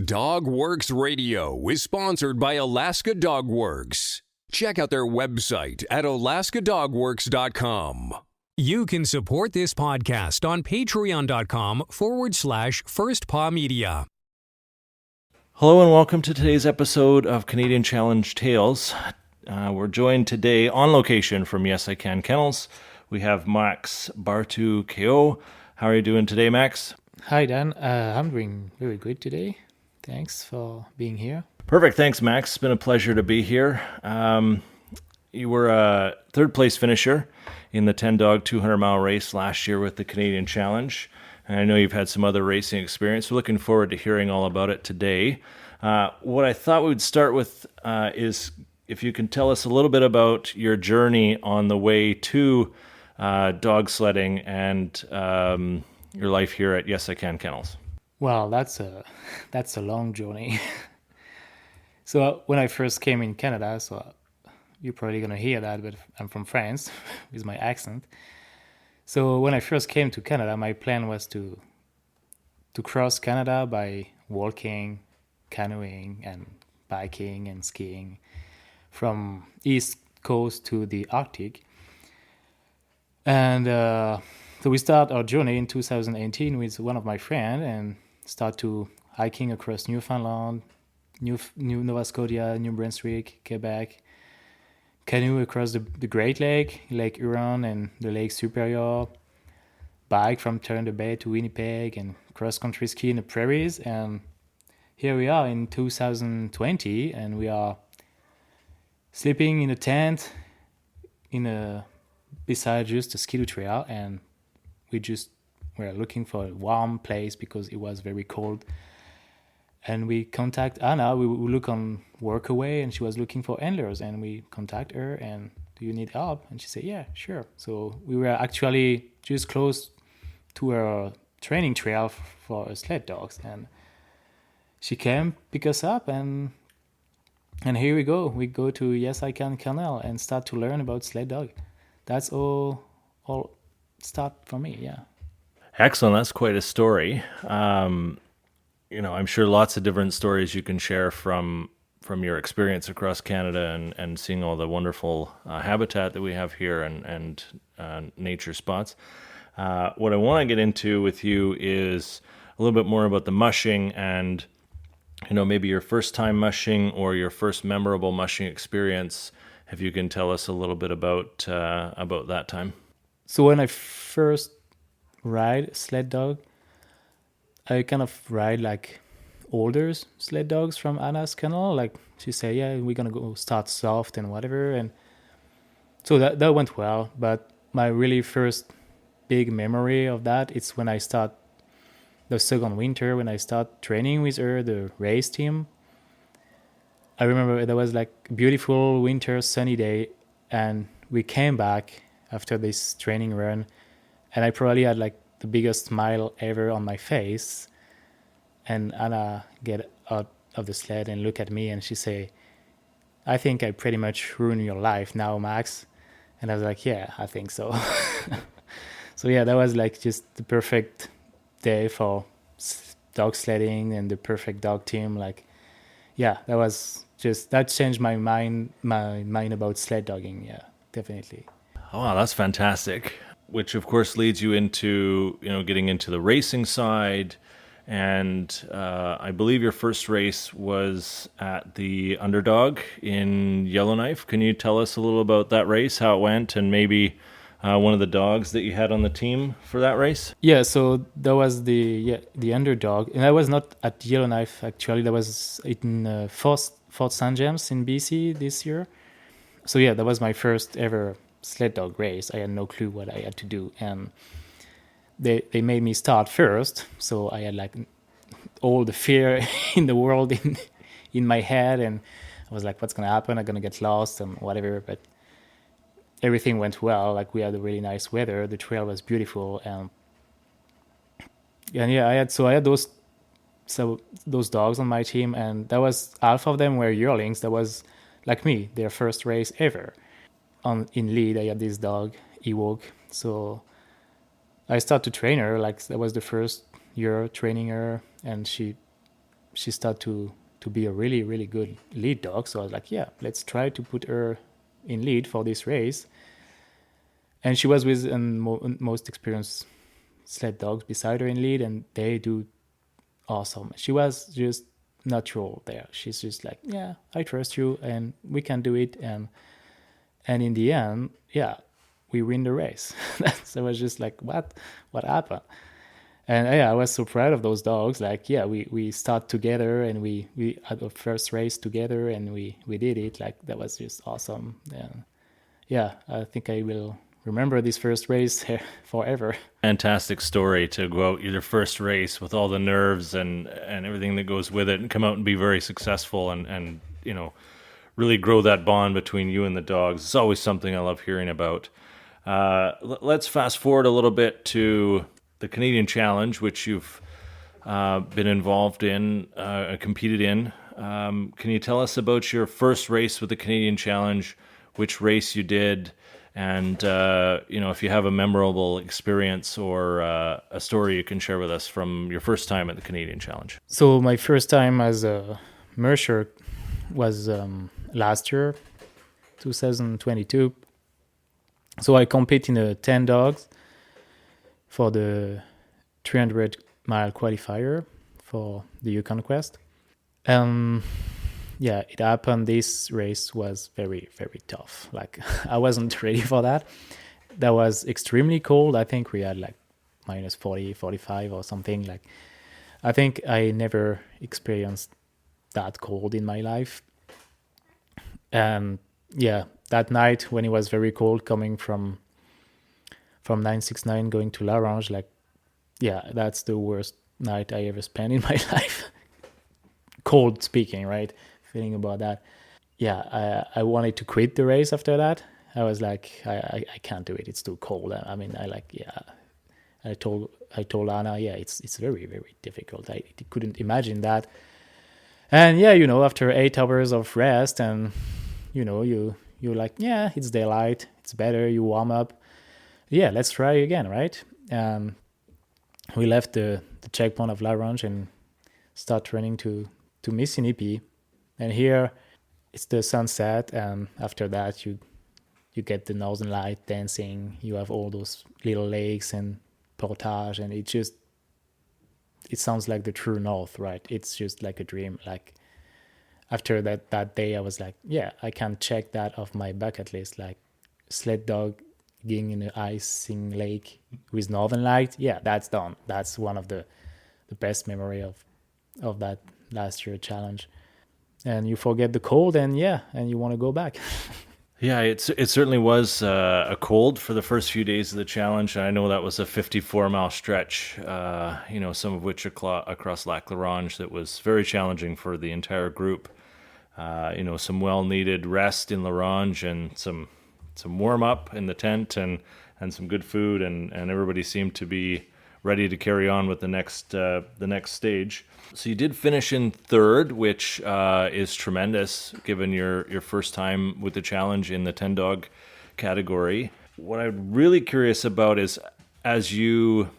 Dog Works Radio is sponsored by Alaska Dog Works. Check out their website at alaskadogworks.com. You can support this podcast on patreon.com/firstpawmedia. Hello and welcome to today's episode of Canadian Challenge Tales. We're joined today on location from YesICan Kennels. We have Max Bartuko. How are you doing today, Max? Hi, Dan. I'm doing very good today. Thanks for being here. Perfect. Thanks, Max. It's been a pleasure to be here. You were a third place finisher in the 10-dog 200-mile race last year with the Canadian Challenge. And I know you've had some other racing experience. We're looking forward to hearing all about it today. What I thought we would start with is if you can tell us a little bit about your journey on the way to dog sledding and your life here at YesICan Kennels. Well, that's a long journey. So when I first came in Canada, so you're probably gonna hear that, but I'm from France with my accent. So when I first came to Canada, my plan was to cross Canada by walking, canoeing, and biking and skiing from East Coast to the Arctic. And so we start our journey in 2018 with one of my friends and start to hiking across Newfoundland, New Nova Scotia, New Brunswick, Quebec, canoe across the Great Lake, Lake Huron and the Lake Superior, bike from Thunder Bay to Winnipeg, and cross-country ski in the prairies. And here we are in 2020, and we are sleeping in a tent beside just a skidoo trail, and we're looking for a warm place because it was very cold. And we contact Anna. We look on Workaway, and she was looking for handlers. And we contact her, and do you need help? And she said, yeah, sure. So we were actually just close to her training trail for sled dogs. And she came pick us up, and here we go. We go to YesICan Kennel and start to learn about sled dog. That's all start for me, yeah. Excellent. That's quite a story. I'm sure lots of different stories you can share from your experience across Canada and seeing all the wonderful habitat that we have here and nature spots. What I want to get into with you is a little bit more about the mushing and, maybe your first time mushing or your first memorable mushing experience. If you can tell us a little bit about that time. So when I first ride sled dog, I kind of ride like older sled dogs from Anna's kennel. Like she said, yeah, we're gonna go start soft and whatever. And so that went well. But my really first big memory of that, it's when I start the second winter, when I start training with her, the race team. I remember there was like a beautiful winter sunny day, and we came back after this training run, and I probably had like the biggest smile ever on my face. And Anna get out of the sled and look at me, and she say, I think I pretty much ruined your life now, Max. And I was like, yeah, I think so. So yeah, that was like just the perfect day for dog sledding and the perfect dog team. Like, yeah, that changed my mind about sled dogging. Yeah, definitely. Oh, wow, that's fantastic. Which of course leads you into, getting into the racing side. And I believe your first race was at the Underdog in Yellowknife. Can you tell us a little about that race, how it went, and maybe one of the dogs that you had on the team for that race? Yeah, so that was the Underdog. And I was not at Yellowknife, actually. That was in Fort St. James in BC this year. So yeah, that was my first ever sled dog race. I had no clue what I had to do. And they made me start first. So I had like all the fear in the world in my head. And I was like, what's going to happen? I'm going to get lost and whatever. But everything went well. Like we had a really nice weather. The trail was beautiful. And yeah, I had those dogs on my team, and that was half of them were yearlings. That was like me, their first race ever. In lead, I had this dog, Ewok. So I started to train her. Like that was the first year training her, and she she started to be a really, really good lead dog. So I was like, yeah, let's try to put her in lead for this race. And she was with most experienced sled dogs beside her in lead, and they do awesome. She was just natural there. She's just like, yeah, I trust you and we can do it. And in the end, yeah, we win the race. So I was just like, what happened? And yeah, I was so proud of those dogs. Like, yeah, we start together and we had our first race together and we did it. Like, that was just awesome. And yeah, I think I will remember this first race forever. Fantastic story to go out your first race with all the nerves and everything that goes with it and come out and be very successful and you know, really grow that bond between you and the dogs. It's always something I love hearing about. Let's fast forward a little bit to the Canadian Challenge, which you've been involved in, competed in. Can you tell us about your first race with the Canadian Challenge, which race you did, and you know, if you have a memorable experience or a story you can share with us from your first time at the Canadian Challenge? So my first time as a musher was last year, 2022. So I compete in a 10 dogs for the 300-mile qualifier for the Yukon Quest. Yeah, it happened. This race was very, very tough. Like, I wasn't ready for that. That was extremely cold. I think we had like minus 40, 45 or something. Like, I think I never experienced that cold in my life. And yeah, that night when it was very cold, coming from 969 going to La Ronge, like, yeah, that's the worst night I ever spent in my life. Cold speaking, right? Feeling about that. Yeah, I wanted to quit the race after that. I was like, I can't do it. It's too cold. I mean, I told Anna, yeah, it's very, very difficult. I couldn't imagine that. And yeah, you know, after 8 hours of rest and, you know, you're like, yeah, it's daylight. It's better. You warm up. Yeah, let's try again, right? We left the checkpoint of La Ronge and start running to Mississippi. And here it's the sunset, and after that you get the northern light dancing. You have all those little lakes and portage, and it sounds like the true north, right? It's just like a dream. Like, after that day I was like, yeah, I can check that off my bucket list. Like, sled dog being in an icing lake with northern light, yeah, that's done. That's one of the best memory of that last year challenge. And you forget the cold, and yeah, and you want to go back. Yeah, it certainly was a cold for the first few days of the challenge. I know that was a 54-mile stretch, you know, some of which across Lac La Ronge, that was very challenging for the entire group. You know, some well-needed rest in La Ronge and some warm-up in the tent and some good food, and everybody seemed to be ready to carry on with the next stage. So you did finish in third, which is tremendous given your first time with the challenge in the 10-dog category. What I'm really curious about is, as you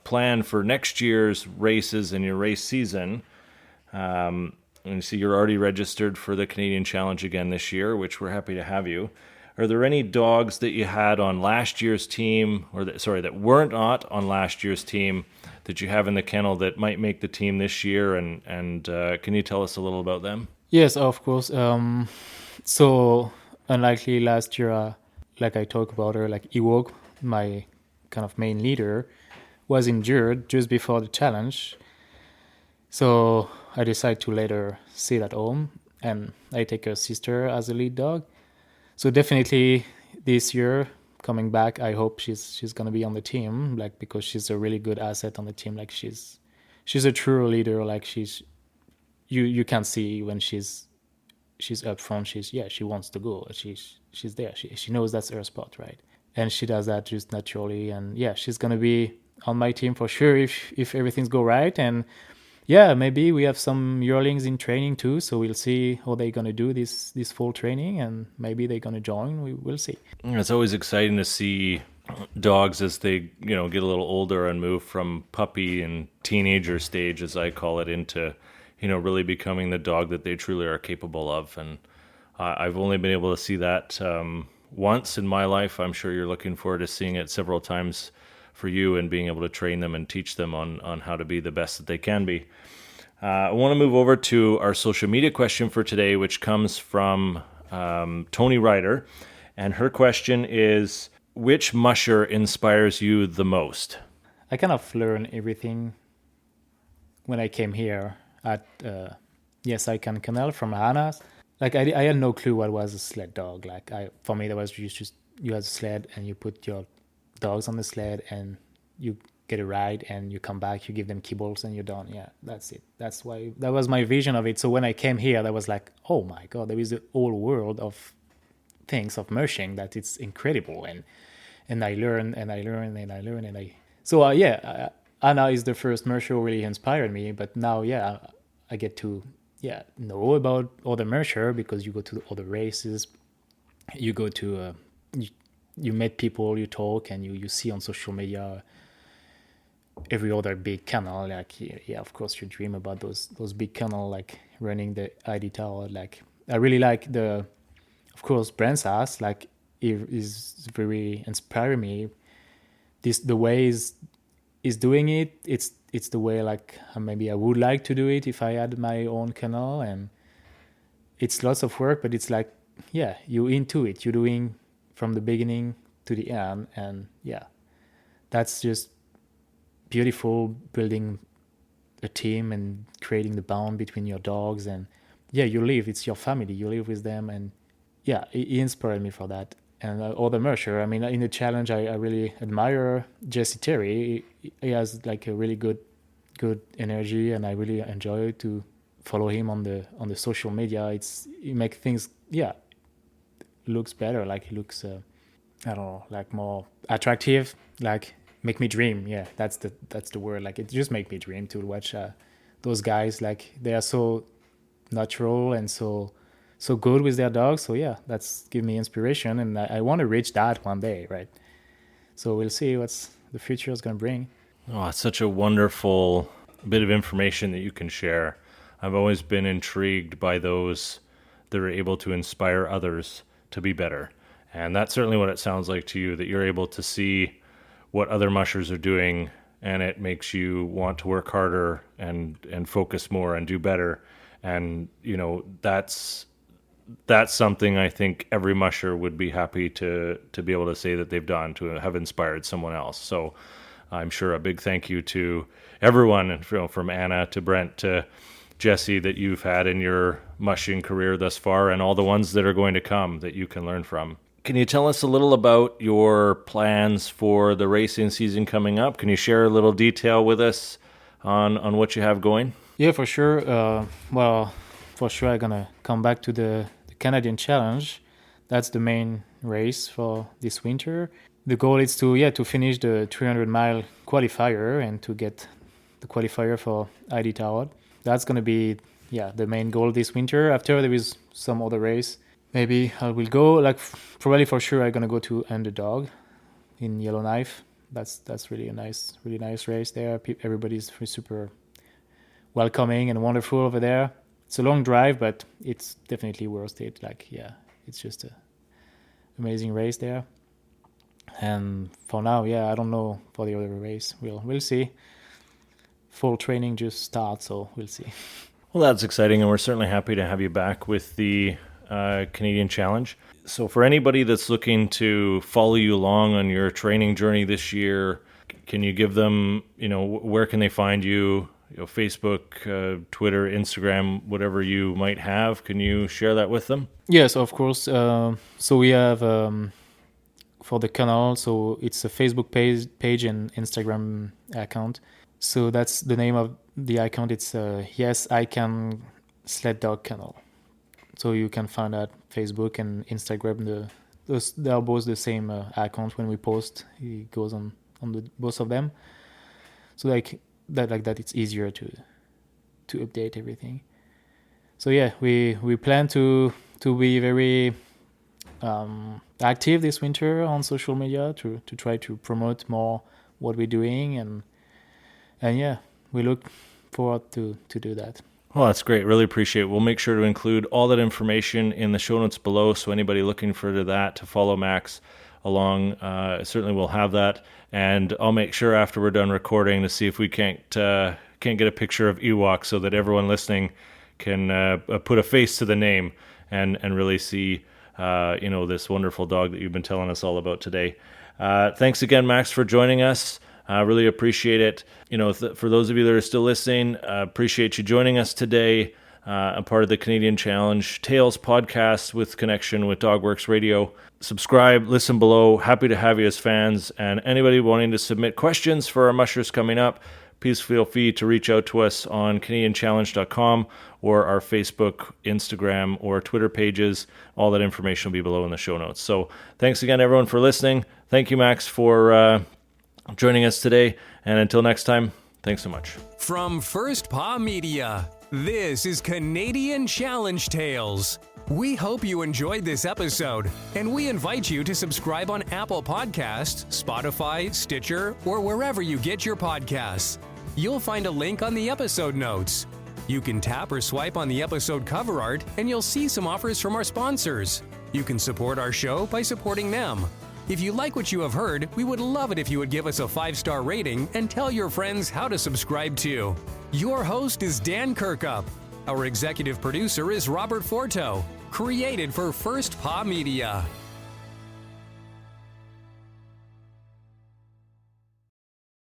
plan for next year's races and your race season, and you see you're already registered for the Canadian Challenge again this year, which we're happy to have you. Are there any dogs that you had on last year's team, or that weren't not on last year's team, that you have in the kennel that might make the team this year? And can you tell us a little about them? Yes, of course. So unlikely last year, like I talked about her, like Ewok, my kind of main leader, was injured just before the challenge. So I decided to let her sit at home, and I take her sister as a lead dog. So definitely this year, coming back, I hope she's gonna be on the team, like, because she's a really good asset on the team. Like, she's a true leader. Like, you can see when she's up front. She wants to go. She's there. She knows that's her spot, right? And she does that just naturally. And yeah, she's gonna be on my team for sure if everything's go right. And yeah, maybe we have some yearlings in training too, so we'll see how they're going to do this full training, and maybe they're going to join. We'll see. It's always exciting to see dogs as they, get a little older and move from puppy and teenager stage, as I call it, into, really becoming the dog that they truly are capable of. And I've only been able to see that once in my life. I'm sure you're looking forward to seeing it several times for you and being able to train them and teach them on how to be the best that they can be. I want to move over to our social media question for today, which comes from Tony Ryder. And her question is, which musher inspires you the most? I kind of learned everything when I came here at YesICan Kennel from Anna's. Like I had no clue what was a sled dog. Like for me, that was just you had a sled and you put your dogs on the sled and you get a ride and you come back, you give them kibbles and you're done. Yeah, that's it. That was my vision of it. So when I came here, that was like, oh my God, there is a whole world of things of mushing that it's incredible. And I learn and I learn and I learn and I. So Anna is the first musher who really inspired me. But now, I get to know about other musher because you go to other races, you go to you meet people, you talk, and you see on social media every other big kennel. Like of course you dream about those big kennel, like running the ID tower. Like I really like of course Brent's house. Like it is very inspiring me. The way is doing it. It's the way like maybe I would like to do it if I had my own kennel. And it's lots of work, but it's like you into it. You're doing from the beginning to the end, and that's just beautiful, building a team and creating the bond between your dogs. And it's your family, you live with them. And he inspired me for that. And other musher, I mean, in the challenge, I really admire Jesse Terry. He has like a really good energy, and I really enjoy to follow him on the social media. He makes things looks better. Like he looks I don't know, like more attractive. Like make me dream. Yeah, that's the word. Like it just make me dream to watch those guys. Like they are so natural and so good with their dogs. So that's give me inspiration, and I want to reach that one day, right? So we'll see what's the future is going to bring. Oh, it's such a wonderful bit of information that you can share. I've always been intrigued by those that are able to inspire others to be better. And that's certainly what it sounds like to you, that you're able to see what other mushers are doing, and it makes you want to work harder and focus more and do better. And, that's something I think every musher would be happy to be able to say that they've done, to have inspired someone else. So I'm sure a big thank you to everyone, from Anna to Brent to Jesse, that you've had in your mushing career thus far, and all the ones that are going to come that you can learn from. Can you tell us a little about your plans for the racing season coming up? Can you share a little detail with us on what you have going? Yeah, for sure. For sure I'm going to come back to the Canadian Challenge. That's the main race for this winter. The goal is to finish the 300-mile qualifier and to get the qualifier for ID Tower. That's going to be the main goal this winter. After there is some other race. Maybe I will go, probably for sure I'm going to go to Underdog in Yellowknife. That's really nice race there. Everybody's super welcoming and wonderful over there. It's a long drive, but it's definitely worth it. It's just an amazing race there. And for now, I don't know for the other race. We'll see. Full training just starts, so we'll see. Well, that's exciting, and we're certainly happy to have you back with the Canadian Challenge. So for anybody that's looking to follow you along on your training journey this year, can you give them, where can they find you? Facebook, Twitter, Instagram, whatever you might have. Can you share that with them? Yes, of course. So we have for the kennel, so it's a Facebook page and Instagram account. So that's the name of the account. It's YesICan Sled Dog Kennel. So you can find that Facebook and Instagram. They are both the same account. When we post, it goes on both of them. So like that, it's easier to update everything. So we plan to be very active this winter on social media to try to promote more what we're doing, and yeah, we look forward to do that. Well, that's great. Really appreciate it. We'll make sure to include all that information in the show notes below, so anybody looking for that to follow Max along, certainly we'll have that. And I'll make sure after we're done recording to see if we can't get a picture of Ewok so that everyone listening can put a face to the name and really see this wonderful dog that you've been telling us all about today. Thanks again, Max, for joining us. Really appreciate it. For those of you that are still listening, appreciate you joining us today. A part of the Canadian Challenge Tales podcast with connection with Dogworks Radio. Subscribe, listen below. Happy to have you as fans. And anybody wanting to submit questions for our mushers coming up, please feel free to reach out to us on CanadianChallenge.com or our Facebook, Instagram, or Twitter pages. All that information will be below in the show notes. So thanks again, everyone, for listening. Thank you, Max, for joining us today. And until next time, thanks so much. From First Paw Media, this is Canadian Challenge Tales. We hope you enjoyed this episode, and we invite you to subscribe on Apple Podcasts, Spotify, Stitcher, or wherever you get your podcasts. You'll find a link on the episode notes. You can tap or swipe on the episode cover art, and you'll see some offers from our sponsors. You can support our show by supporting them. If you like what you have heard, we would love it if you would give us a 5-star rating and tell your friends how to subscribe too. Your host is Dan Kirkup. Our executive producer is Robert Forto. Created for First Paw Media.